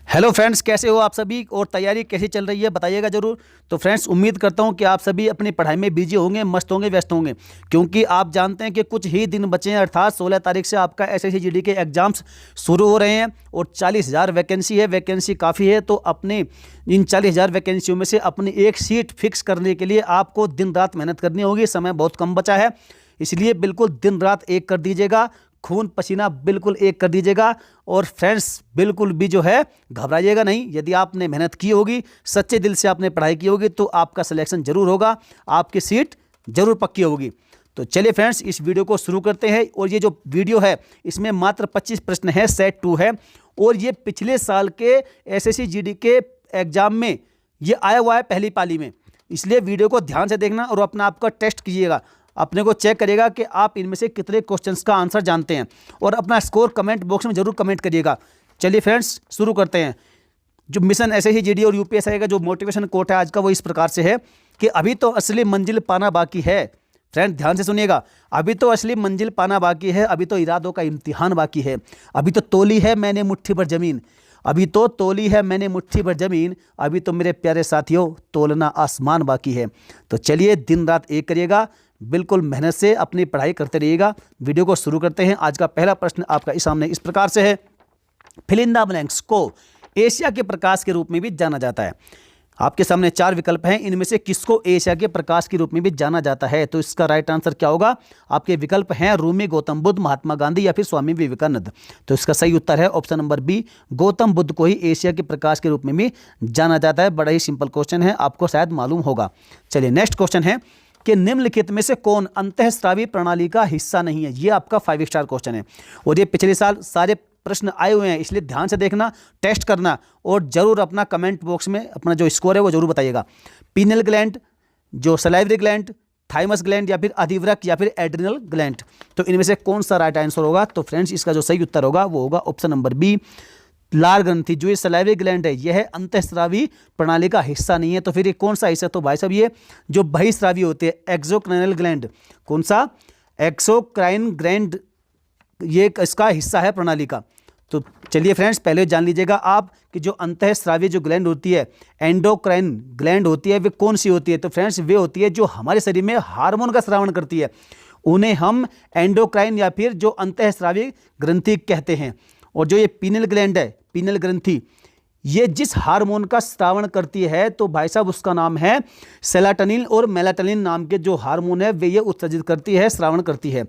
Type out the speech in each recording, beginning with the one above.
Hello friends, कैसे हो आप सभी और तैयारी कैसी चल रही है बताइएगा ज़रूर। तो फ्रेंड्स, उम्मीद करता हूं कि आप सभी अपनी पढ़ाई में बिजी होंगे, मस्त होंगे, व्यस्त होंगे, क्योंकि आप जानते हैं कि कुछ ही दिन बचे हैं। अर्थात 16 तारीख से आपका एसएससी जीडी के एग्जाम्स शुरू हो रहे हैं और 40,000 वैकेंसी है। वैकेंसी काफ़ी है, तो अपने इन 40,000 वैकेंसियों में से अपनी एक सीट फिक्स करने के लिए आपको दिन रात मेहनत करनी होगी। समय बहुत कम बचा है, इसलिए बिल्कुल दिन रात एक कर दीजिएगा, खून पसीना बिल्कुल एक कर दीजिएगा। और फ्रेंड्स, बिल्कुल भी जो है घबराइएगा नहीं। यदि आपने मेहनत की होगी, सच्चे दिल से आपने पढ़ाई की होगी, तो आपका सिलेक्शन जरूर होगा, आपकी सीट जरूर पक्की होगी। तो चलिए फ्रेंड्स, इस वीडियो को शुरू करते हैं। और ये जो वीडियो है इसमें मात्र 25 प्रश्न है, सेट 2 है, और ये पिछले साल के एसएससी जीडी के एग्जाम में ये आया हुआ है पहली पाली में। इसलिए वीडियो को ध्यान से देखना और अपना आपका टेस्ट कीजिएगा, अपने को चेक करिएगा कि आप इनमें से कितने क्वेश्चंस का आंसर जानते हैं, और अपना स्कोर कमेंट बॉक्स में जरूर कमेंट करिएगा। चलिए फ्रेंड्स, शुरू करते हैं। जो मिशन एसएससी जीडी और यूपीएससी का जो मोटिवेशन कोट है आज का, वो इस प्रकार से है कि अभी तो असली मंजिल पाना बाकी है। फ्रेंड ध्यान से सुनिएगा, अभी तो असली मंजिल पाना बाकी है, अभी तो इरादों का इम्तिहान बाकी है, अभी तो तोली है मैंने मुट्ठी भर जमीन, अभी तो तोली है मैंने मुट्ठी भर जमीन, अभी तो मेरे प्यारे साथियों तोलना आसमान बाकी है। तो चलिए दिन रात एक करिएगा, बिल्कुल मेहनत से अपनी पढ़ाई करते रहिएगा। वीडियो को शुरू करते हैं। आज का पहला प्रश्न आपका इस सामने इस प्रकार से है, फिल इन द ब्लैंक्स को एशिया के प्रकाश के रूप में भी जाना जाता है। आपके सामने 4 विकल्प हैं, इनमें से किसको एशिया के प्रकाश के रूप में भी जाना जाता है? तो इसका राइट आंसर क्या होगा? आपके विकल्प हैं रूमी, गौतम बुद्ध, महात्मा गांधी या फिर स्वामी विवेकानंद। तो इसका सही उत्तर है option number B, Gautam Buddha को ही एशिया के प्रकाश के रूप में भी जाना जाता है। बड़ा ही सिंपल क्वेश्चन है, आपको शायद मालूम होगा। चलिए नेक्स्ट क्वेश्चन है कि निम्नलिखित में से कौन अंतःस्रावी प्रणाली का हिस्सा नहीं है? ये आपका 5 स्टार क्वेश्चन है, और ये पिछले साल सारे प्रश्न आए हुए हैं, इसलिए ध्यान से देखना, टेस्ट करना, और जरूर अपना कमेंट बॉक्स में अपना जो स्कोर है वो जरूर बताइएगा। पीनल ग्लैंड, जो सलाइवरी ग्लैंड, थाइमस ग्लैंड या फिर अधिवृक्क या फिर एड्रिनल ग्लैंड, तो इनमें से कौन सा राइट आंसर होगा? तो फ्रेंड्स, इसका जो सही उत्तर होगा वो होगा ऑप्शन नंबर बी, लार ग्रंथि। जो ये सलाइवरी ग्लैंड है यह अंतःस्रावी प्रणाली का हिस्सा नहीं है। तो फिर ये कौन सा हिस्सा? तो भाई साहब ये जो बहिस्रावी होते हैं, एक्सोक्राइनल ग्लैंड। कौन सा? एक्सोक्राइन ग्लैंड, ये इसका हिस्सा है प्रणाली का। तो चलिए फ्रेंड्स, पहले जान लीजिएगा आप कि जो अंतःस्रावी जो ग्लैंड होती है, एंडोक्राइन ग्लैंड होती है, वे कौन सी होती है? तो फ्रेंड्स, वे होती है जो हमारे शरीर में हार्मोन का स्रावण करती है, उन्हें हम एंडोक्राइन या फिर जो अंतःस्रावी ग्रंथि कहते हैं। और जो ये पीनल ग्लैंड है, पीनल ग्रंथि, ये जिस हार्मोन का स्रावण करती है, तो भाई साहब उसका नाम है सेरोटोनिन और मेलाटोनिन नाम के जो हार्मोन है वे ये उत्सर्जित करती है, स्रावण करती है,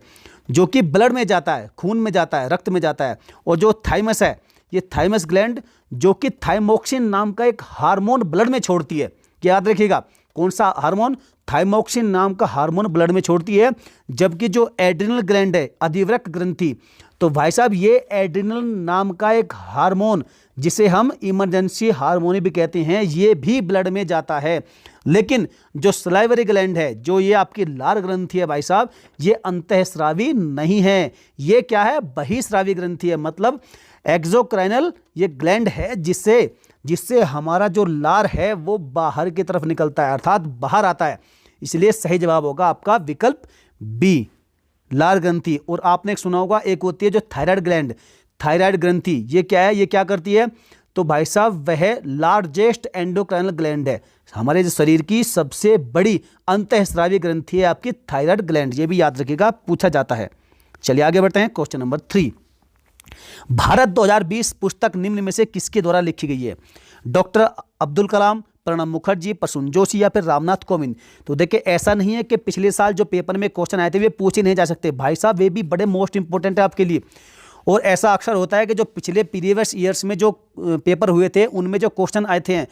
जो कि ब्लड में जाता है, खून में जाता है, रक्त में जाता है। और जो थाइमस है, ये थाइमस ग्लैंड जो कि थाइमोक्सिन नाम का एक हार्मोन ब्लड में छोड़ती है। याद रखिएगा, कौन सा हार्मोन? थाइमोक्सिन नाम का हार्मोन ब्लड में छोड़ती है। जबकि जो एड्रिनल ग्लैंड है, अधिवृक्क ग्रंथि, तो भाई साहब ये एड्रिनल नाम का एक हार्मोन, जिसे हम इमरजेंसी हार्मोन भी कहते हैं, ये भी ब्लड में जाता है। लेकिन जो सलाइवरी ग्लैंड है, जो ये आपकी लार ग्रंथि है भाई साहब, ये अंतःस्रावी नहीं है। ये क्या है? बहिस्रावी ग्रंथि है। मतलब एक्सोक्राइनल ये ग्लैंड है जिससे हमारा जो लार है वो बाहर की तरफ निकलता है, अर्थात बाहर आता है। इसलिए सही जवाब होगा आपका विकल्प बी, लार ग्रंथि। और आपने सुना होगा एक होती है जो थायराइड ग्लैंड, थायराइड ग्रंथि, ये क्या है? ये क्या करती है? तो भाई साहब वह लार्जेस्ट एंडोक्राइनल ग्लैंड है, हमारे जो शरीर की सबसे बड़ी अंतःस्रावी ग्रंथि है आपकी थायराइड ग्लैंड। ये भी याद रखिएगा, पूछा जाता है। चलिए आगे बढ़ते हैं। क्वेश्चन नंबर 3, भारत 2020 पुस्तक निम्न में से किसके द्वारा लिखी गई है? डॉक्टर अब्दुल कलाम, प्रणब मुखर्जी, प्रसून जोशी या फिर रामनाथ कोविंद। तो देखिए, ऐसा नहीं है कि पिछले साल जो पेपर में क्वेश्चन आए थे वे पूछे नहीं जा सकते भाई साहब, वे भी बड़े मोस्ट इंपॉर्टेंट है आपके लिए। और ऐसा अक्सर होता है कि जो पिछले प्रीवियस ईयर्स में जो पेपर हुए थे उनमें जो क्वेश्चन आए थे,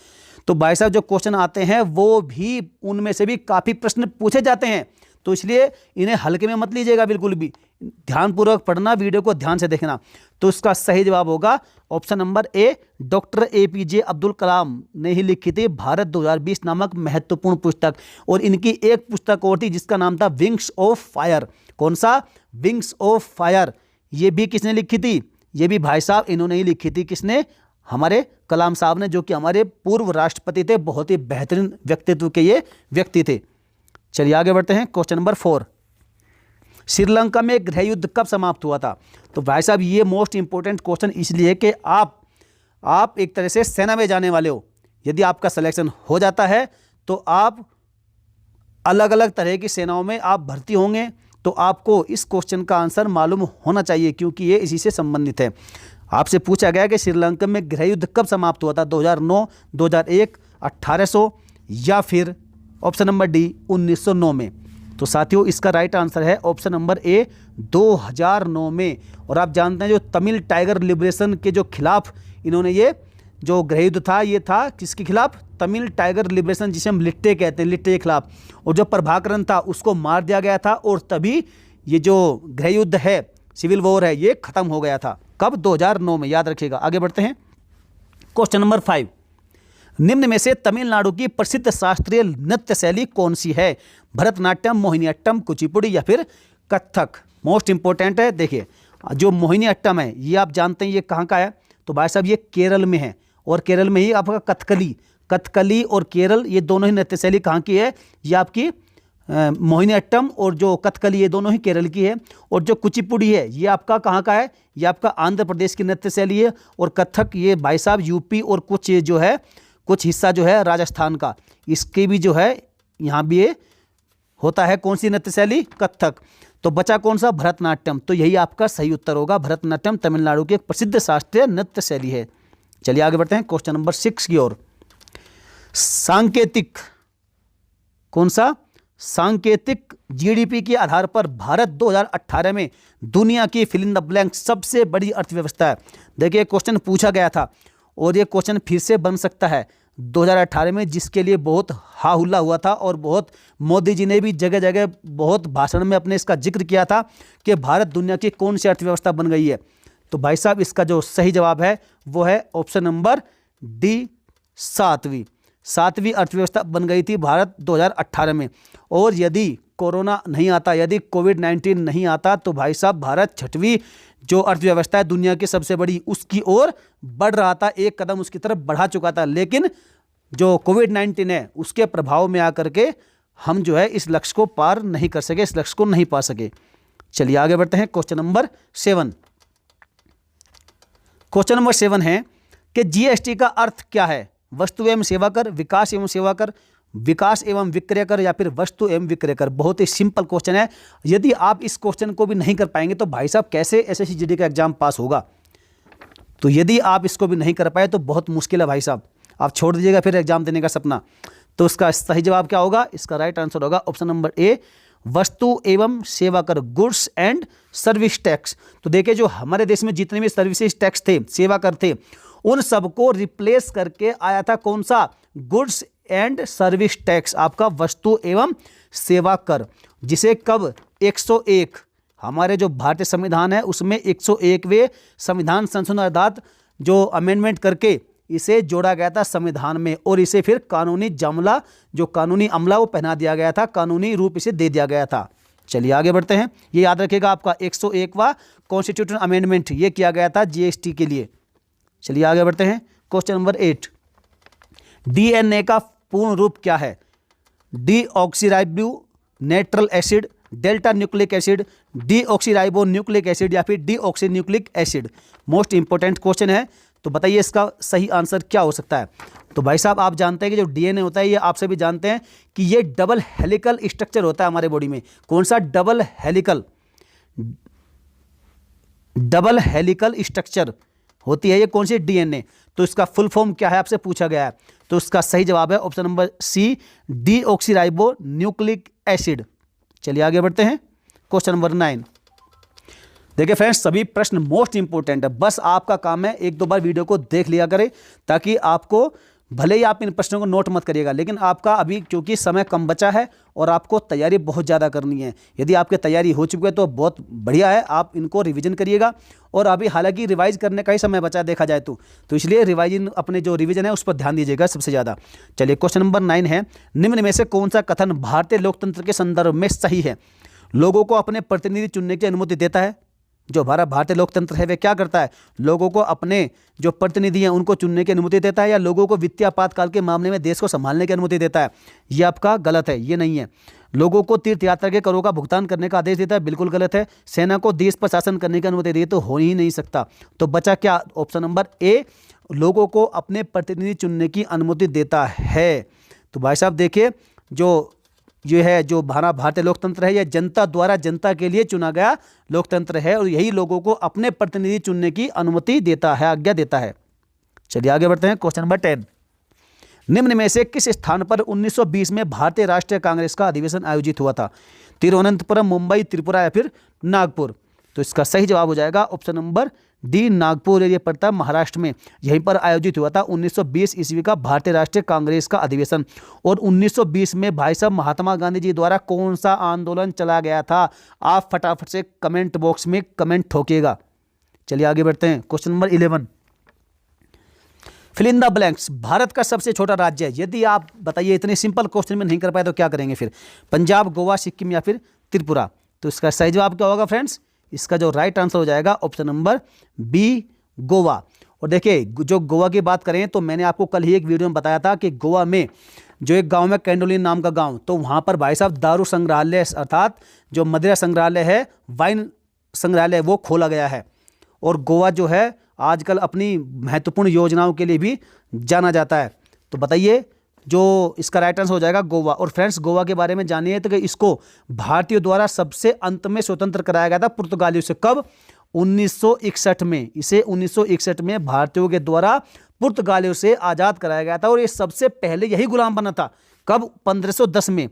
तो भाई साहब जो क्वेश्चन आते हैं वो भी उनमें से भी काफ़ी प्रश्न पूछे जाते हैं। तो इसलिए इन्हें हल्के में मत लीजिएगा, बिल्कुल भी ध्यानपूर्वक पढ़ना, वीडियो को ध्यान से देखना। तो इसका सही जवाब होगा option number A, doctor APJ Abdul Kalam ने ही लिखी थी भारत 2020 नामक महत्वपूर्ण पुस्तक। और इनकी एक पुस्तक और थी जिसका नाम था विंग्स ऑफ फायर। कौन सा? Wings of fire. ये भी किसने लिखी थी? ये भी भाई साहब इन्होंने ही लिखी थी। किसने? हमारे कलाम साहब ने, जो कि हमारे पूर्व राष्ट्रपति थे, बहुत ही बेहतरीन व्यक्तित्व के ये व्यक्ति थे। चलिए आगे बढ़ते हैं। क्वेश्चन नंबर 4, श्रीलंका में गृह युद्ध कब समाप्त हुआ था? तो भाई साहब ये मोस्ट इंपॉर्टेंट क्वेश्चन इसलिए कि आप आप एक तरह से सेना में जाने वाले हो। यदि आपका सिलेक्शन हो जाता है तो आप अलग अलग तरह की सेनाओं में आप भर्ती होंगे। तो आपको इस क्वेश्चन का आंसर मालूम होना चाहिए क्योंकि ये इसी से संबंधित है। आपसे पूछा गया कि श्रीलंका में गृह युद्ध कब समाप्त हुआ था, 2009, 2001, 1800 या फिर ऑप्शन नंबर डी 1909 में। तो साथियों इसका राइट आंसर है ऑप्शन नंबर ए 2009 में। और आप जानते हैं जो तमिल टाइगर लिबरेशन के जो खिलाफ इन्होंने ये जो गृह युद्ध था ये था किसके खिलाफ, तमिल टाइगर लिबरेशन जिसे हम लिट्टे कहते हैं, लिट्टे के खिलाफ। और जो प्रभाकरन था उसको मार दिया गया था और तभी ये जो गृह युद्ध है, सिविल वॉर है, ये खत्म हो गया था। कब, 2009 में, याद रखिएगा। आगे बढ़ते हैं। क्वेश्चन नंबर 5, निम्न में से तमिलनाडु की प्रसिद्ध शास्त्रीय नृत्य शैली कौन सी है, भरतनाट्यम, मोहिनीअट्टम, कुचिपुड़ी या फिर कथक। मोस्ट इंपॉर्टेंट है। देखिए जो मोहिनीअट्टम है ये आप जानते हैं ये कहाँ का है, तो भाई साहब ये केरल में है। और केरल में ही आपका कथकली और केरल ये दोनों ही नृत्य शैली कहाँ की है, ये आपकी मोहिनीअट्टम और जो कथकली ये दोनों ही केरल की है। और जो कुचिपुड़ी है ये आपका कहाँ का है, ये आपका आंध्र प्रदेश की नृत्य शैली है। और कथक ये भाई साहब यूपी और कुछ जो है कुछ हिस्सा जो है राजस्थान का, इसके भी जो है यहाँ भी ये होता है। कौन सी नृत्य शैली, कथक। तो बचा कौन सा, भरतनाट्यम। तो यही आपका सही उत्तर होगा। भरतनाट्यम तमिलनाडु की एक प्रसिद्ध शास्त्रीय नृत्य शैली है। चलिए आगे बढ़ते हैं क्वेश्चन नंबर 6 की ओर। सांकेतिक, कौन सा, सांकेतिक जीडीपी के आधार पर भारत 2018 में दुनिया की फिल इन द ब्लैंक सबसे बड़ी अर्थव्यवस्था है। देखिए क्वेश्चन पूछा गया था और ये क्वेश्चन फिर से बन सकता है 2018 में, जिसके लिए बहुत हा हुल्ला हुआ था और बहुत मोदी जी ने भी जगह जगह बहुत भाषण में अपने इसका जिक्र किया था कि भारत दुनिया की कौन सी अर्थव्यवस्था बन गई है। तो भाई साहब इसका जो सही जवाब है वो है ऑप्शन नंबर डी, सातवीं अर्थव्यवस्था बन गई थी भारत 2018 में। और यदि कोरोना नहीं आता, यदि कोविड-19 नहीं आता तो भाई साहब भारत 6वीं जो अर्थव्यवस्था है दुनिया की सबसे बड़ी उसकी ओर बढ़ रहा था, एक कदम उसकी तरफ बढ़ा चुका था। लेकिन जो कोविड-19 है उसके प्रभाव में आकर के हम जो है इस लक्ष्य को पार नहीं कर सके, इस लक्ष्य को नहीं पा सके। चलिए आगे बढ़ते हैं क्वेश्चन नंबर 7। क्वेश्चन नंबर 7 है कि जीएसटी का अर्थ क्या है, वस्तु एवं सेवा कर, विकास एवं सेवा कर, विकास एवं विक्रय कर या फिर वस्तु एवं विक्रय कर। बहुत ही सिंपल क्वेश्चन है। यदि आप इस क्वेश्चन को भी नहीं कर पाएंगे तो भाई साहब कैसे एसएससी जीडी का एग्जाम पास होगा। तो यदि आप इसको भी नहीं कर पाए तो बहुत मुश्किल है भाई साहब, आप छोड़ दीजिएगा फिर एग्जाम देने का सपना। तो इसका सही जवाब क्या होगा, इसका राइट आंसर होगा ऑप्शन नंबर ए, वस्तु एवं सेवा कर, गुड्स एंड सर्विस टैक्स। तो देखिए जो हमारे देश में जितने भी सर्विसेज टैक्स थे, सेवा कर थे, उन सबको रिप्लेस करके आया था कौन सा, गुड्स एंड सर्विस टैक्स, आपका वस्तु एवं सेवा कर, जिसे कब 101 हमारे जो भारतीय संविधान है उसमें 101वें संविधान संशोधन अर्थात जो अमेंडमेंट करके इसे जोड़ा गया था संविधान में और इसे फिर कानूनी जमला जो कानूनी अमला वो पहना दिया गया था, कानूनी रूप इसे दे दिया गया था। चलिए आगे बढ़ते हैं। ये याद रखिएगा आपका 101वां कॉन्स्टिट्यूशन अमेंडमेंट ये किया गया था जीएसटी के लिए। चलिए आगे बढ़ते हैं क्वेश्चन नंबर 8। डीएनए का पूर्ण रूप क्या है, deoxyribo neutral acid, delta nucleic acid, deoxyribo nucleic acid या फिर deoxy nucleic acid. Most important question है। तो बताइए इसका सही आंसर क्या हो सकता है। तो भाई साहब आप जानते हैं कि जो डीएनए होता है ये आप सभी जानते हैं कि ये डबल हेलिकल स्ट्रक्चर होता है हमारे बॉडी में। कौन सा, डबल हेलिकल स्ट्रक्चर होती है ये कौन सी, डीएनए। तो इसका फुल फॉर्म क्या है आपसे पूछा गया है। तो इसका सही जवाब है option number C, deoxyribonucleic acid. चलिए आगे बढ़ते हैं क्वेश्चन नंबर 9। देखिए फ्रेंड्स सभी प्रश्न मोस्ट इंपोर्टेंट है, बस आपका काम है 1-2 बार वीडियो को देख लिया करें ताकि आपको, भले ही आप इन प्रश्नों को नोट मत करिएगा लेकिन आपका अभी क्योंकि समय कम बचा है और आपको तैयारी बहुत ज़्यादा करनी है। यदि आपकी तैयारी हो चुकी है तो बहुत बढ़िया है, आप इनको रिवीजन करिएगा। और अभी हालांकि रिवाइज करने का ही समय बचा है देखा जाए तो इसलिए रिवाइजन अपने जो रिवीजन है उस पर ध्यान दीजिएगा सबसे ज़्यादा। चलिए क्वेश्चन नंबर 9 है, निम्न में से कौन सा कथन भारतीय लोकतंत्र के संदर्भ में सही है, लोगों को अपने प्रतिनिधि चुनने की अनुमति देता है। जो हमारा भारतीय लोकतंत्र है वह क्या करता है, लोगों को अपने जो प्रतिनिधि हैं उनको चुनने की अनुमति देता है या लोगों को वित्तीय आपातकाल के मामले में देश को संभालने की अनुमति देता है। ये आपका गलत है, ये नहीं है। लोगों को तीर्थ यात्रा के करों का भुगतान करने का आदेश देता है, बिल्कुल गलत है। सेना को देश पर शासन करने की अनुमति दे, तो हो ही नहीं सकता। तो बचा क्या? ऑप्शन नंबर ए, लोगों को अपने प्रतिनिधि चुनने की अनुमति देता है। तो भाई साहब देखिए, जो ये है जो भारतीय लोकतंत्र है, यह जनता द्वारा जनता के लिए चुना गया लोकतंत्र है, और यही लोगों को अपने प्रतिनिधि चुनने की अनुमति देता है, आज्ञा देता है। चलिए आगे बढ़ते हैं। क्वेश्चन नंबर 10, निम्न में से किस स्थान पर 1920 में भारतीय राष्ट्रीय कांग्रेस का अधिवेशन आयोजित हुआ था? तिरुवनंतपुरम, मुंबई, त्रिपुरा या फिर नागपुर? तो इसका सही जवाब हो जाएगा ऑप्शन नंबर डी, नागपुर। ये पड़ता है महाराष्ट्र में। यहीं पर आयोजित हुआ था 1920 ईस्वी का भारतीय राष्ट्रीय कांग्रेस का अधिवेशन। और 1920 में भाई साहब महात्मा गांधी जी द्वारा कौन सा आंदोलन चला गया था? आप फटाफट से कमेंट बॉक्स में कमेंट ठोकिएगा। चलिए आगे बढ़ते हैं। Question number 11, fill in the blanks. Bharat का सबसे छोटा राज्य है। यदि आप बताइए, इतने सिंपल क्वेश्चन में नहीं कर पाए तो क्या करेंगे फिर? पंजाब, गोवा, सिक्किम या फिर त्रिपुरा? तो इसका सही जवाब क्या होगा फ्रेंड्स? इसका जो राइट आंसर हो जाएगा ऑप्शन नंबर बी, गोवा। और देखिए, जो गोवा की बात करें तो मैंने आपको कल ही एक वीडियो में बताया था कि गोवा में जो एक गांव में कैंडोलिन नाम का गांव, तो वहां पर भाई साहब दारू संग्रहालय अर्थात जो मदिरा संग्रहालय है, वाइन संग्रहालय, वो खोला गया है। और गोवा जो है आजकल अपनी महत्वपूर्ण योजनाओं के लिए भी जाना जाता है। तो बताइए, जो इसका राइट आंसर हो जाएगा गोवा। और फ्रेंड्स, गोवा के बारे में जानिए तो कि इसको भारतीयों द्वारा सबसे अंत में स्वतंत्र कराया गया था पुर्तगालियों से। कब? 1961 में। इसे 1961 में भारतीयों के द्वारा पुर्तगालियों से आज़ाद कराया गया था। और ये सबसे पहले यही गुलाम बना था। कब? 1510 में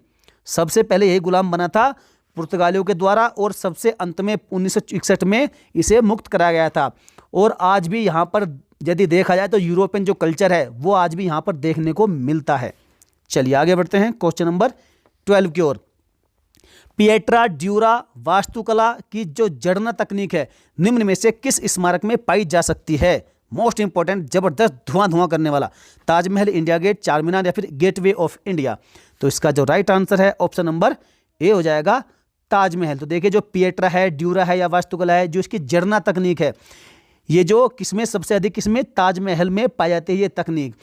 सबसे पहले यही गुलाम बना था पुर्तगालियों के द्वारा, और सबसे अंत में 1961 में इसे मुक्त कराया गया था। और आज भी यहाँ पर यदि देखा जाए तो यूरोपियन जो कल्चर है वो आज भी यहाँ पर देखने को मिलता है। चलिए आगे बढ़ते हैं क्वेश्चन नंबर 12 की ओर। पिएट्रा ड्यूरा वास्तुकला की जो जड़ना तकनीक है, निम्न में से किस स्मारक में पाई जा सकती है? मोस्ट इंपॉर्टेंट, जबरदस्त धुआं करने वाला। ताजमहल, इंडिया गेट, चार मीनार या फिर गेटवे ऑफ इंडिया? तो इसका जो राइट आंसर है ऑप्शन नंबर ए हो जाएगा, ताजमहल। तो देखिए, जो पिएट्रा है, ड्यूरा है या वास्तुकला है, जो इसकी जड़ना तकनीक है, ये जो किसमें सबसे अधिक, किसमें? ताजमहल में पाई जाती है ये तकनीक।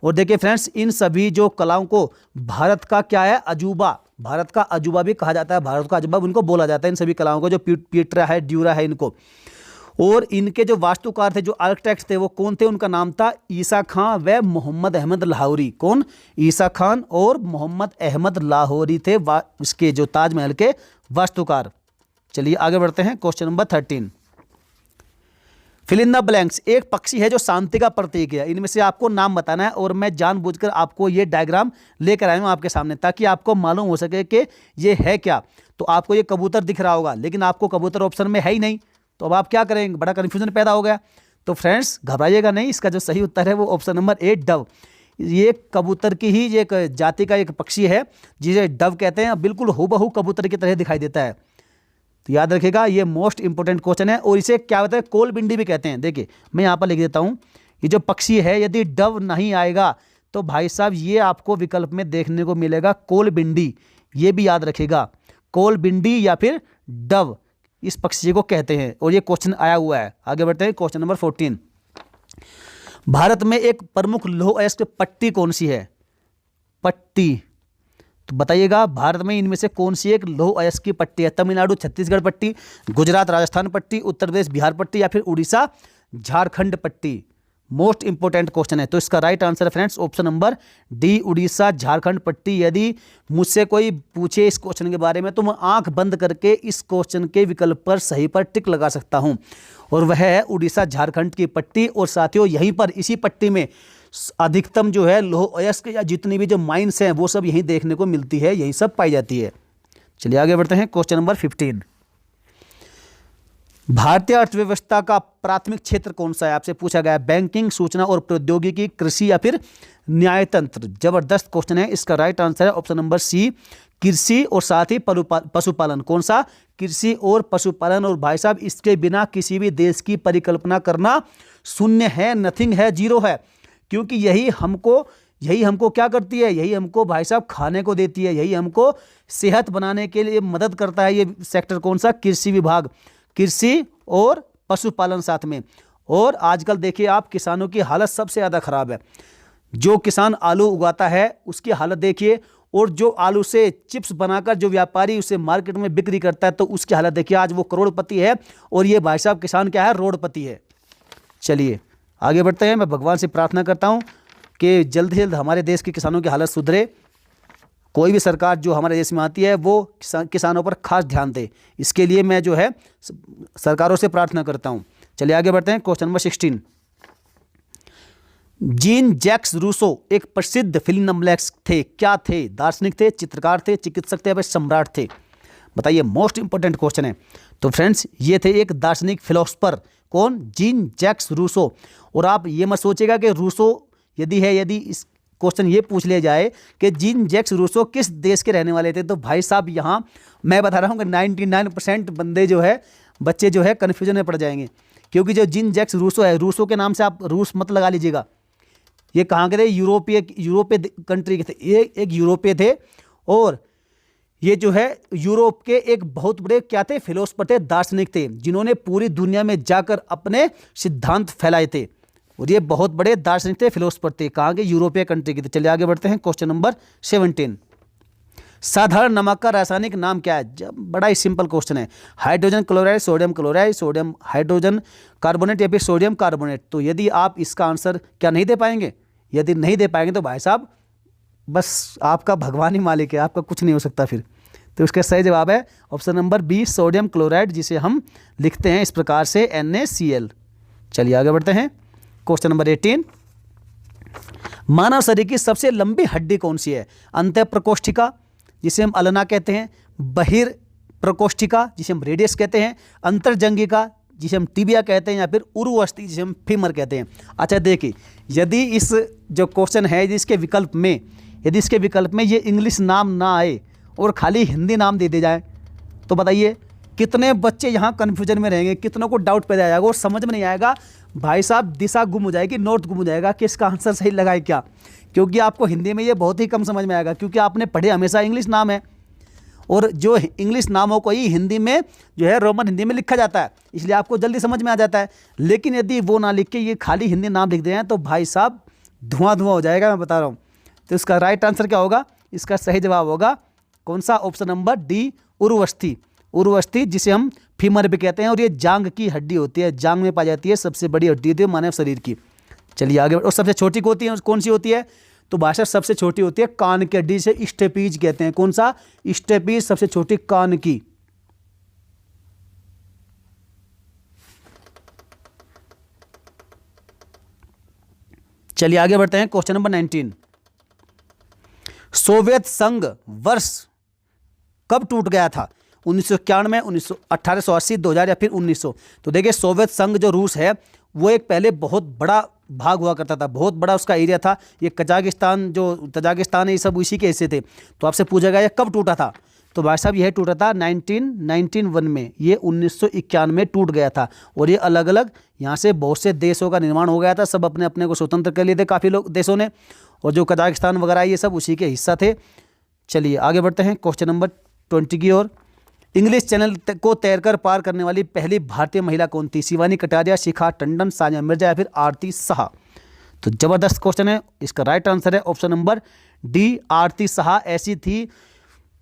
और देखिए फ्रेंड्स, इन सभी जो कलाओं को भारत का क्या है? अजूबा। भारत का अजूबा भी कहा जाता है, भारत का अजूबा उनको बोला जाता है इन सभी कलाओं को, जो पिएट्रा है, ड्यूरा है, इनको। और इनके जो वास्तुकार थे, जो आर्किटेक्ट थे, वो कौन थे? उनका नाम था ईसा खान व मोहम्मद अहमद लाहौरी। कौन? ईसा खान और मोहम्मद अहमद लाहौरी थे इसके जो ताजमहल के वास्तुकार। चलिए आगे बढ़ते हैं। Question number 13, fill in the blanks. एक पक्षी है जो शांति का प्रतीक है। इनमें से आपको नाम बताना है, और मैं जानबूझकर आपको ये डायग्राम लेकर आया हूं आपके सामने, ताकि आपको मालूम हो सके कि ये है क्या। तो आपको ये कबूतर दिख रहा होगा, लेकिन आपको कबूतर ऑप्शन में है ही नहीं, तो अब आप क्या करेंगे? बड़ा कन्फ्यूजन पैदा हो गया। तो फ्रेंड्स घबराइएगा नहीं, इसका जो सही उत्तर है वो ऑप्शन नंबर ए, डव। ये कबूतर की ही एक जाति का एक पक्षी है जिसे डव कहते हैं। बिल्कुल हूबहू कबूतर की तरह दिखाई देता है। तो याद रखिएगा, ये मोस्ट इंपोर्टेंट क्वेश्चन है। और इसे क्या होता है? कोलबिंडी भी कहते हैं। देखिए मैं यहाँ पर लिख देता हूँ, ये जो पक्षी है, यदि डव नहीं आएगा तो भाई साहब ये आपको विकल्प में देखने को मिलेगा कोलबिंडी। ये भी याद रखिएगा, कोलबिंडी या फिर डव इस पक्षी को कहते हैं। और ये क्वेश्चन आया हुआ है। आगे बढ़ते हैं। क्वेश्चन नंबर 14, भारत में एक प्रमुख लौह अयस्क पट्टी कौन सी है? पट्टी, तो बताइएगा, भारत में इनमें से कौन सी एक लौह अयस्क की पट्टी है? तमिलनाडु छत्तीसगढ़ पट्टी, गुजरात राजस्थान पट्टी, उत्तर प्रदेश बिहार पट्टी या फिर उड़ीसा झारखंड पट्टी? मोस्ट इंपोर्टेंट क्वेश्चन है। तो इसका राइट आंसर है friends option number D, Orissa Jharkhand पट्टी। यदि मुझसे कोई पूछे इस क्वेश्चन के बारे में तो मैं आंख बंद करके इस क्वेश्चन के विकल्प पर सही पर टिक लगा सकता हूं, और वह है उड़ीसा झारखंड की पट्टी। और साथियों, यहीं पर इसी पट्टी में अधिकतम जो है लौह अयस्क या जितनी भी जो माइंस हैं वो सब यहीं देखने को मिलती है, यही सब पाई जाती है। चलिए आगे बढ़ते हैं। क्वेश्चन नंबर 15, भारतीय अर्थव्यवस्था का प्राथमिक क्षेत्र कौन सा है? आपसे पूछा गया है। बैंकिंग, सूचना और प्रौद्योगिकी, कृषि या फिर न्यायतंत्र? जबरदस्त क्वेश्चन है। इसका राइट आंसर है ऑप्शन नंबर सी, कृषि और साथ ही पशुपालन। कौन सा? कृषि और पशुपालन। और भाई साहब, इसके बिना किसी भी देश की परिकल्पना करना शून्य है, नथिंग है, जीरो है। क्योंकि यही हमको क्या करती है? यही हमको भाई साहब खाने को देती है, यही हमको सेहत बनाने के लिए मदद करता है। ये सेक्टर कौन सा? कृषि विभाग, कृषि और पशुपालन साथ में। और आजकल देखिए आप, किसानों की हालत सबसे ज़्यादा खराब है। जो किसान आलू उगाता है उसकी हालत देखिए, और जो आलू से चिप्स बनाकर जो व्यापारी उसे मार्केट में बिक्री करता है, तो उसकी हालत देखिए, आज वो करोड़पति है और ये भाई साहब किसान क्या है, रोडपति है। चलिए आगे बढ़ते हैं। मैं भगवान से प्रार्थना करता हूँ कि जल्द से जल्द हमारे देश के किसानों की हालत सुधरे। कोई भी सरकार जो हमारे देश में आती है वो किसानों पर खास ध्यान दे, इसके लिए मैं जो है सरकारों से प्रार्थना करता हूँ। चलिए आगे बढ़ते हैं। Question number 16। Jean Jacques Rousseau एक प्रसिद्ध फिल्म नॉवेलिस्ट थे, क्या थे? दार्शनिक थे, चित्रकार थे, चिकित्सक थे या फिर सम्राट थे? बताइए, मोस्ट इंपॉर्टेंट क्वेश्चन है। तो फ्रेंड्स ये थे एक दार्शनिक फिलोसफर, कौन? Jean Jacques Rousseau. और आप ये मत सोचेगा कि रूसो यदि इस क्वेश्चन ये पूछ लिया जाए कि जीन जैक्स रूसो किस देश के रहने वाले थे, तो भाई साहब यहाँ मैं बता रहा हूँ कि 99% बंदे जो है, बच्चे जो है कन्फ्यूजन में पड़ जाएंगे, क्योंकि जो जीन जैक्स रूसो है, रूसो के नाम से आप रूस मत लगा लीजिएगा। ये कहाँ के थे? यूरोपीय कंट्री के थे, ये एक यूरोपीय थे और ये जो है यूरोप के एक बहुत बड़े क्या थे? फिलोसफर थे, दार्शनिक थे, जिन्होंने पूरी दुनिया में जाकर अपने सिद्धांत फैलाए थे और ये बहुत बड़े दार्शनिक थे, फिलोसफर थे। कहाँ के? यूरोपीय कंट्री के थे। चलिए आगे बढ़ते हैं। Question number 17। साधारण नमक का रासायनिक नाम क्या है? जब बड़ा ही सिंपल क्वेश्चन है। Hydrogen chloride, sodium hydrogen carbonate या फिर सोडियम कार्बोनेट। तो यदि आप इसका आंसर क्या नहीं दे पाएंगे? यदि नहीं दे पाएंगे तो भाई साहब बस आपका भगवान ही मालिक है, आपका कुछ नहीं हो सकता फिर। तो इसका सही जवाब है option number B, sodium chloride, जिसे हम लिखते हैं इस प्रकार से NaCl। चलिए आगे बढ़ते हैं। Question number 18। मानव शरीर की सबसे लंबी हड्डी कौन सी है? अंतः प्रकोष्ठिका जिसे हम अल्ना कहते हैं, बहिर प्रकोष्ठिका जिसे हम रेडियस कहते हैं, अंतर्जंगिका जिसे हम टिबिया कहते हैं, या फिर उर्वस्थि जिसे हम फीमर कहते हैं। अच्छा देखिए, यदि इस जो क्वेश्चन है यदि इसके विकल्प में ये इंग्लिश नाम ना आए और खाली हिंदी नाम दे जाए, तो बताइए कितने बच्चे यहाँ कन्फ्यूजन में रहेंगे, कितनों को डाउट पैदा आएगा और समझ में नहीं आएगा। भाई साहब दिशा गुम हो जाएगी, नॉर्थ गुम हो जाएगा कि इसका आंसर सही लगाए क्या, क्योंकि आपको हिंदी में ये बहुत ही कम समझ में आएगा, क्योंकि आपने पढ़े हमेशा इंग्लिश नाम है और जो इंग्लिश नामों को ही हिंदी में जो है रोमन हिंदी में लिखा जाता है, इसलिए आपको जल्दी समझ में आ जाता है। लेकिन यदि वो ना लिख के ये खाली हिंदी नाम लिख दें तो भाई साहब धुआं हो जाएगा, मैं बता रहा हूँ। तो इसका राइट आंसर क्या होगा? इसका सही जवाब होगा कौन सा? ऑप्शन नंबर डी, उर्वस्थि जिसे हम फीमर भी कहते हैं और ये जांग की हड्डी होती है, जांग में पाई जाती है, सबसे बड़ी हड्डी होती है मानव शरीर की। चलिए आगे। और सबसे छोटी कौन सी होती है? तो भाषा सबसे छोटी होती है कान की हड्डी से स्टेपीज कहते हैं। कौन सा? स्टेपीज सबसे छोटी कान की। चलिए आगे बढ़ते हैं। Question number 19। सोवियत संघ वर्ष कब टूट गया था? 1991, 1880, 2000 या फिर 1900? तो देखिए सोवियत संघ जो रूस है वो एक पहले बहुत बड़ा भाग हुआ करता था, बहुत बड़ा उसका एरिया था। ये तजाकिस्तान है, ये सब उसी के हिस्से थे। तो आपसे पूछा गया ये कब टूटा था? तो भाई साहब यह टूटा था 1991 में, ये 1991 में टूट गया था और ये अलग अलग यहाँ से बहुत से देशों का निर्माण हो गया था, सब अपने अपने को स्वतंत्र कर लिए थे काफ़ी लोग देशों ने, और जो कजाकिस्तान वगैरह ये सब उसी के हिस्सा थे। चलिए आगे बढ़ते हैं क्वेश्चन नंबर 20 की ओर। इंग्लिश चैनल को तैरकर पार करने वाली पहली भारतीय महिला कौन थी? शिवानी कटारिया, शिखा टंडन, सानिया मिर्जा या फिर आरती शाह? तो जबरदस्त क्वेश्चन है, इसका राइट आंसर है ऑप्शन नंबर डी, आरती शाह ऐसी थी,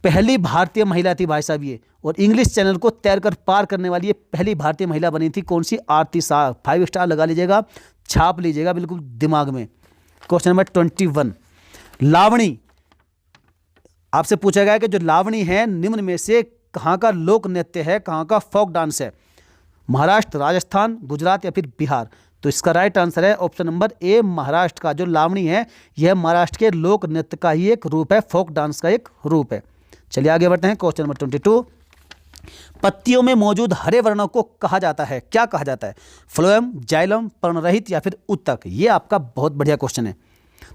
पहली भारतीय महिला थी भाई साहब ये, और इंग्लिश चैनल को तैरकर पार करने वाली ये पहली भारतीय महिला बनी थी। कौन सी? आरती शाह। 5 स्टार लगा लीजिएगा, छाप लीजिएगा बिल्कुल दिमाग में। Question number 21। लावणी, आपसे पूछा गया कि जो लावणी है निम्न में से कहाँ का लोक नृत्य है, कहाँ का फोक डांस है? महाराष्ट्र, राजस्थान, गुजरात या फिर बिहार? तो इसका राइट आंसर है ऑप्शन नंबर ए, महाराष्ट्र का जो लावणी है यह महाराष्ट्र के लोक नृत्य का ही एक रूप है, फोक डांस का एक रूप है। चलिए आगे बढ़ते हैं क्वेश्चन नंबर 22। पत्तियों में मौजूद हरे वर्णों को कहा जाता है, क्या कहा जाता है? फ्लोएम, जाइलम, पर्णरहित या फिर उत्तक? ये आपका बहुत बढ़िया क्वेश्चन है।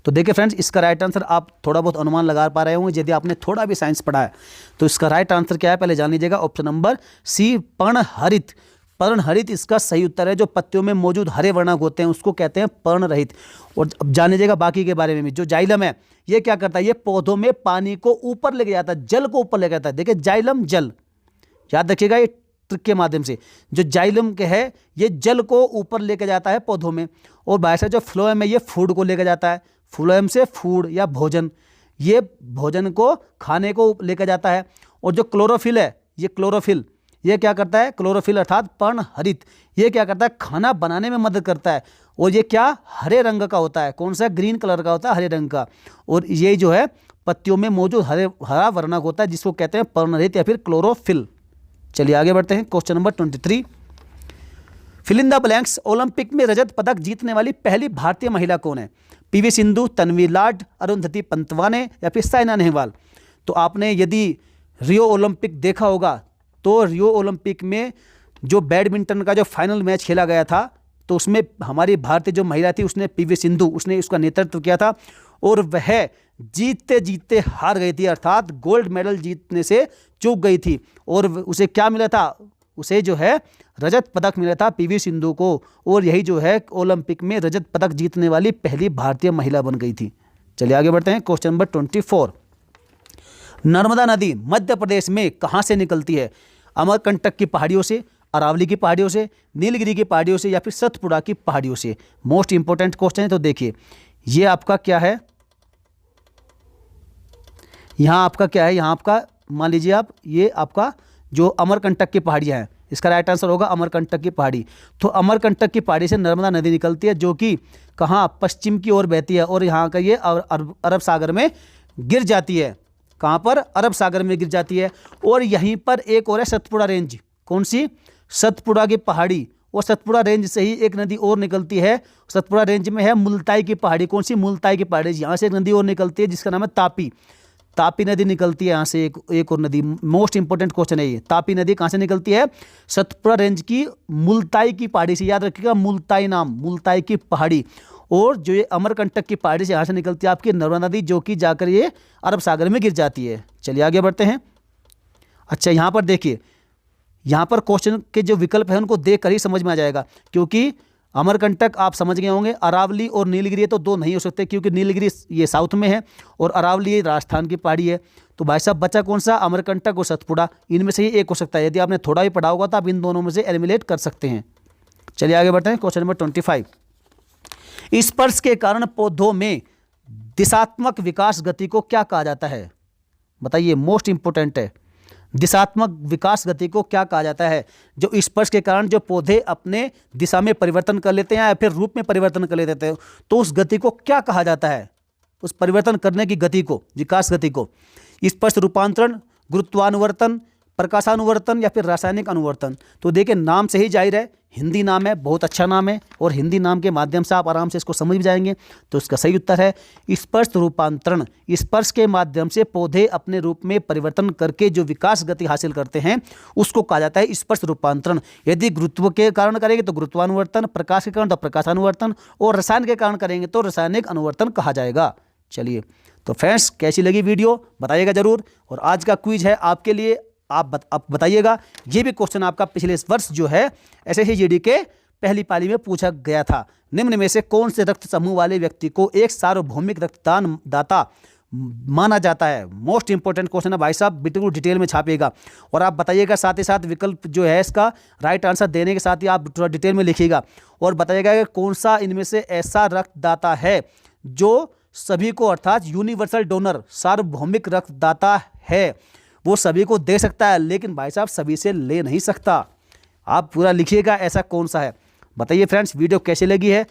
तो देखिए फ्रेंड्स, इसका राइट आंसर आप थोड़ा बहुत अनुमान लगा पा रहे होंगे यदि आपने थोड़ा भी साइंस पढ़ा है। तो इसका राइट आंसर क्या है पहले जान लीजिएगा, ऑप्शन नंबर सी, पर्णहरित। पर्णहरित इसका सही उत्तर है। जो पत्तियों में मौजूद हरे वर्णक होते हैं उसको कहते हैं पर्णरहित। और अब जान लीजिएगा बाकी के बारे में भी। जो जाइलम है ये क्या करता है? ये पौधों में पानी को ऊपर लेके जाता है, जल को ऊपर लेके जाता है। देखिए जाइलम जल, याद रखिएगा ये ट्रिक के माध्यम से। जो जाइलम के है ये जल को ऊपर लेके जाता है पौधों में, और बाहर से जो फ्लोएम है ये फूड को लेके जाता है। फ्लोएम से फूड या भोजन, ये भोजन को खाने को लेकर जाता है। और जो क्लोरोफिल है, ये क्लोरोफिल ये क्या करता है, क्लोरोफिल अर्थात पर्णहरित, ये क्या करता है, खाना बनाने में मदद करता है। और ये क्या, हरे रंग का होता है। कौन सा, ग्रीन कलर का होता है, हरे रंग का। और ये जो है पत्तियों में मौजूद हरा वर्णक होता है, जिसको कहते हैं पर्णहरित या फिर क्लोरोफिल। चलिए आगे बढ़ते हैं। Question number 23, fill in the blanks. Olympic में रजत पदक जीतने वाली पहली भारतीय महिला कौन है? पीवी सिंधु, तन्वी लाड, अरुंधति पंतवाने या फिर साइना नेहवाल। तो आपने यदि रियो ओलंपिक देखा होगा तो रियो ओलंपिक में जो बैडमिंटन का जो फाइनल मैच खेला गया था, तो उसमें हमारी भारतीय जो महिला थी उसने पीवी सिंधु, उसने उसका नेतृत्व किया था और वह जीतते जीतते हार गई थी, अर्थात गोल्ड मेडल जीतने से चूक गई थी। और उसे क्या मिला था, उसे जो है रजत पदक मिला था पीवी सिंधु को। और यही जो है ओलंपिक में रजत पदक जीतने वाली पहली भारतीय महिला बन गई थी। चलिए आगे बढ़ते हैं। क्वेश्चन नंबर 24, नर्मदा नदी मध्य प्रदेश में कहाँ से निकलती है? अमरकंटक की पहाड़ियों से, अरावली की पहाड़ियों से, नीलगिरी की पहाड़ियों से या फिर सतपुड़ा की पहाड़ियों से। मोस्ट इंपोर्टेंट क्वेश्चन है। तो देखिए ये आपका क्या है, यहाँ आपका क्या है, यहाँ आपका मान लीजिए आप, ये आपका जो अमरकंटक की पहाड़ियाँ हैं, इसका राइट आंसर होगा अमरकंटक की पहाड़ी। तो अमरकंटक की पहाड़ी से नर्मदा नदी निकलती है, जो कि कहाँ, पश्चिम की ओर बहती है और यहाँ का ये अरब सागर में गिर जाती है। कहाँ पर, अरब सागर में गिर जाती है। और यहीं पर एक और है सतपुड़ा रेंज। कौन सी, सतपुड़ा की पहाड़ी। और सतपुड़ा रेंज से ही एक नदी और निकलती है, सतपुड़ा रेंज में है मुल्ताई की पहाड़ी। कौन सी, मुल्ताई की पहाड़ी। यहाँ से एक नदी और निकलती है जिसका नाम है तापी। तापी नदी निकलती है यहाँ से, एक और नदी। मोस्ट इंपोर्टेंट क्वेश्चन है ये। तापी नदी कहाँ से निकलती है? सतपुड़ा रेंज की मुल्ताई की पहाड़ी से। याद रखिएगा मुल्ताई नाम, मुल्ताई की पहाड़ी। और जो ये अमरकंटक की पहाड़ी से यहाँ से निकलती है आपकी नर्मदा नदी, जो कि जाकर ये अरब सागर में गिर जाती है। चलिए आगे बढ़ते हैं। अच्छा यहाँ पर देखिए, यहाँ पर क्वेश्चन के जो विकल्प हैं उनको देख कर ही समझ में आ जाएगा, क्योंकि अमरकंटक आप समझ गए होंगे, अरावली और नीलगिरी ये तो दो नहीं हो सकते, क्योंकि नीलगिरी ये साउथ में है और अरावली ये राजस्थान की पहाड़ी है। तो भाई साहब बचा कौन सा, अमरकंटक और सतपुड़ा। इनमें से ही एक हो सकता है। यदि आपने थोड़ा भी पढ़ा होगा तो आप इन दोनों में से एलिमिनेट कर सकते हैं। चलिए आगे बढ़ते हैं। क्वेश्चन नंबर 25, स्पर्श के कारण पौधों में दिशात्मक विकास गति को क्या कहा जाता है? बताइए, मोस्ट इंपोर्टेंट है। दिशात्मक विकास गति को क्या कहा जाता है? जो स्पर्श के कारण जो पौधे अपने दिशा में परिवर्तन कर लेते हैं या फिर रूप में परिवर्तन कर लेते हैं, तो उस गति को क्या कहा जाता है? उस परिवर्तन करने की गति को, विकास गति को। स्पर्श रूपांतरण, गुरुत्वानुवर्तन, प्रकाशानुवर्तन या फिर रासायनिक अनुवर्तन। तो देखिए नाम से ही जाहिर है, हिंदी नाम है, बहुत अच्छा नाम है और हिंदी नाम के माध्यम से आप आराम से इसको समझ भी जाएंगे। तो इसका सही उत्तर है स्पर्श रूपांतरण। स्पर्श के माध्यम से पौधे अपने रूप में परिवर्तन करके जो विकास गति हासिल करते हैं उसको कहा जाता है स्पर्श रूपांतरण। यदि गुरुत्व के कारण करेंगे तो गुरुत्वानुवर्तन, प्रकाश के कारण तो प्रकाशानुवर्तन और रसायन के कारण करेंगे तो रासायनिक अनुवर्तन कहा जाएगा। चलिए तो फ्रेंड्स, कैसी लगी वीडियो बताइएगा जरूर। और आज का क्विज है आपके लिए, आप बताइएगा। ये भी क्वेश्चन आपका पिछले वर्ष जो है एसएससी जीडी के पहली पाली में पूछा गया था। निम्न में से कौन से रक्त समूह वाले व्यक्ति को एक सार्वभौमिक रक्तदान दाता माना जाता है? मोस्ट इंपोर्टेंट क्वेश्चन है भाई साहब, बिल्कुल डिटेल में छापिएगा और आप बताइएगा। साथ ही साथ विकल्प जो है इसका राइट आंसर देने के साथ ही आप थोड़ा डिटेल में लिखिएगा और बताइएगा कि कौन सा इनमें से ऐसा रक्तदाता है जो सभी को, अर्थात यूनिवर्सल डोनर, सार्वभौमिक रक्तदाता है, वो सभी को दे सकता है लेकिन भाई साहब सभी से ले नहीं सकता। आप पूरा लिखिएगा ऐसा कौन सा है। बताइए फ्रेंड्स, वीडियो कैसी लगी है?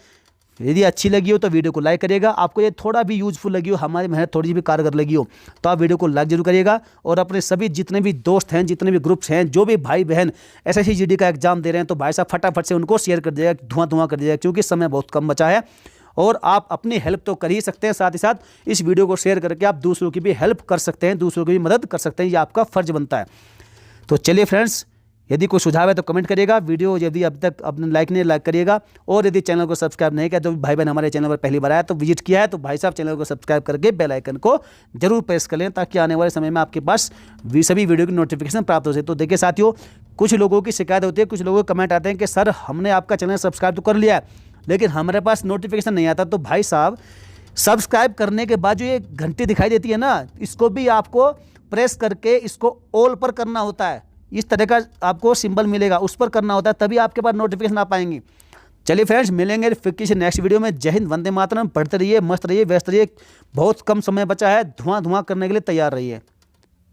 यदि अच्छी लगी हो तो वीडियो को लाइक करिएगा। आपको ये थोड़ा भी यूजफुल लगी हो, हमारी मेहनत थोड़ी भी कारगर लगी हो तो आप वीडियो को लाइक जरूर करिएगा। और अपने सभी जितने भी दोस्त हैं, जितने भी ग्रुप्स हैं, जो भी भाई बहन एसएससी जीडी का एग्जाम दे रहे हैं, तो भाई साहब फटाफट से उनको शेयर कर दीजिएगा, धुआं कर दीजिएगा, क्योंकि समय बहुत कम बचा है। और आप अपनी हेल्प तो कर ही सकते हैं, साथ ही साथ इस वीडियो को शेयर करके आप दूसरों की भी हेल्प कर सकते हैं, दूसरों की भी मदद कर सकते हैं, ये आपका फर्ज बनता है। तो चलिए फ्रेंड्स, यदि कोई सुझाव है तो कमेंट करिएगा। वीडियो यदि अब तक आपने लाइक नहीं लाइक करिएगा। और यदि चैनल को सब्सक्राइब नहीं किया, तो भाई बहन हमारे चैनल पर पहली बार आया तो विजिट किया है तो भाई साहब चैनल को सब्सक्राइब करके बेल आइकन को जरूर प्रेस कर लें, ताकि आने वाले समय में आपके पास सभी वीडियो की नोटिफिकेशन प्राप्त हो सके। तो देखिए साथियों, कुछ लोगों की शिकायत होती है, कुछ लोगों के कमेंट आते हैं कि सर हमने आपका चैनल सब्सक्राइब तो कर लिया है लेकिन हमारे पास नोटिफिकेशन नहीं आता। तो भाई साहब सब्सक्राइब करने के बाद जो ये घंटी दिखाई देती है ना, इसको भी आपको प्रेस करके इसको ऑल पर करना होता है। इस तरह का आपको सिंबल मिलेगा, उस पर करना होता है, तभी आपके पास नोटिफिकेशन आ पाएंगी। चलिए फ्रेंड्स, मिलेंगे फिर किसी नेक्स्ट वीडियो में। जय हिंद, वंदे मातरम। पढ़ते रहिए, मस्त रहिए, व्यस्त रहिए। बहुत कम समय बचा है, धुआं धुआं करने के लिए तैयार रहिए।